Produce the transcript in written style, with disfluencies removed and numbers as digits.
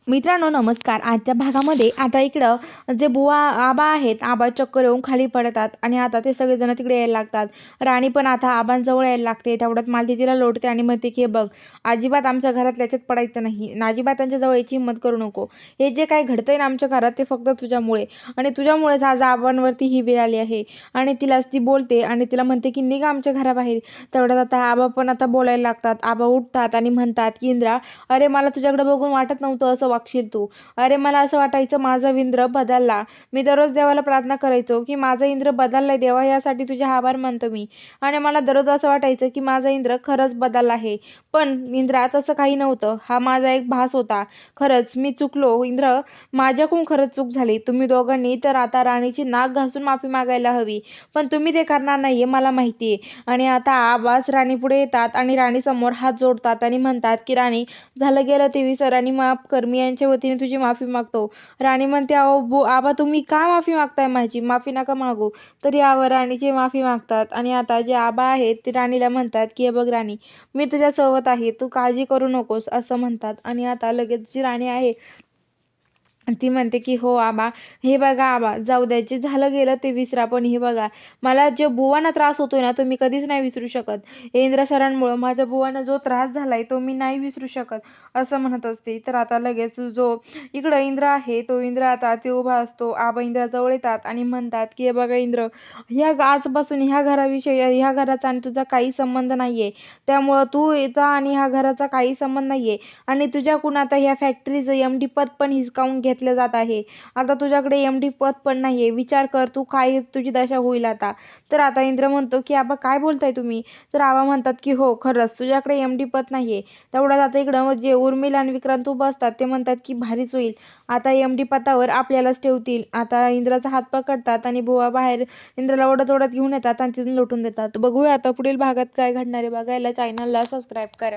मित्रांनो नमस्कार. आजच्या भागामध्ये आता इकडं जे बुवा आबा आहेत, आबा चक्कर येऊन खाली पडतात आणि आता ते सगळेजण तिकडे यायला लागतात. राणी पण आता आबांजवळ यायला लागते. तेवढ्यात मालती तिला लोटते आणि म्हणते की, "हे बघ, अजिबात आमच्या घरात याच्यात पडायचं नाही. आणि अजिबात त्यांच्याजवळ यायची हिंमत करू नको. हे जे काही घडतंय ना आमच्या घरात ते फक्त तुझ्यामुळे आणि तुझ्यामुळेच आज आबांवरती ही वेळ आली आहे." आणि ती बोलते आणि तिला म्हणते की, "निघा आमच्या घराबाहेर." तेवढ्यात आता आबा पण आता बोलायला लागतात. आबा उठतात आणि म्हणतात की, "इंद्रा, अरे मला तुझ्याकडे बघून वाटत नव्हतं असं वागशील तू. अरे मला असं वाटायचं माझा इंद्र बदलला. मी दररोज देवाला प्रार्थना करायचो की माझा इंद्र बदललाय देवा, यासाठी तुझे आभार मानतो मी. आणि मला दररोज असं वाटायचं की माझा इंद्र खरंच बदलला आहे. पण इंद्रा तसं काही नव्हतं. हा माझा एक भास होता. खरंच मी चुकलो इंद्र, माझ्याकडून खरंच चूक झाली. तुम्ही दोघांनी तर आता राणीची नाक घासून माफी मागायला हवी. पण तुम्ही ते करणार नाहीये मला माहिती आहे." आणि आता आवाज राणीपुढे येतात आणि राणीसमोर हात जोडतात आणि म्हणतात की, "राणी, झालं गेलं ते विसर आणि माफ कर. मी यांच्या वतीने तुझी माफी मागतो." राणी म्हणते, "अहो आबा, तुम्ही का माफी मागताय माझी? माफी नका मागू." तरी आबा राणीची माफी मागतात आणि आता जे आबा आहेत ते राणीला म्हणतात की, "हे बघ राणी, मी तुझ्या सोबत आहे. तू काळजी करू नकोस." असं म्हणतात. आणि आता लगेच जी राणी आहे ती म्हणते की, "हो आबा, हे बघा आबा, जाऊ द्या. जे झालं गेलं ते विसरा. पण हे बघा, मला जे बुवांना त्रास होतोय ना, तो मी कधीच नाही विसरू शकत. हे इंद्र सरांमुळं माझ्या बुवांना जो त्रास झालाय तो मी नाही विसरू शकत." असं म्हणत असते. तर आता लगेच जो इकडं इंद्र आहे, तो इंद्र आता ते उभा असतो. आबा इंद्राजवळ येतात आणि म्हणतात की, "हे बघा इंद्र, आजपासून ह्या घराविषयी, ह्या घराचा आणि तुझा काही संबंध नाहीये. त्यामुळं तू याचा आणि ह्या घराचा काही संबंध नाहीये. आणि तुझ्याकडून आता ह्या फॅक्टरीचं एम-डी पद पण हिसकावून घेतलं जात आहे. आता तुझ्याकडे एम-डी पद पण नाहीये. विचार कर तू, काय तुझी दशा होईल आता." तर आता इंद्र म्हणतो की, "आबा काय बोलताय तुम्ही?" तर आबा म्हणतात की, "हो खरंच तुझ्याकडे एम-डी पद नाहीये." तेवढ्यात आता इकडं जे उर्मिला आणि विक्रांत उभं असतात ते म्हणतात की, "भारीच होईल. आता एम-डी पदावर आपल्यालाच ठेवतील." आता इंद्राचा हात पकडतात आणि बुवा बाहेर इंद्राला ओढत ओढत घेऊन येतात आणि तिथून लोटून देतात. बघूया आता पुढील भागात काय घडणार आहे. बघायला चॅनलला सबस्क्राईब करा.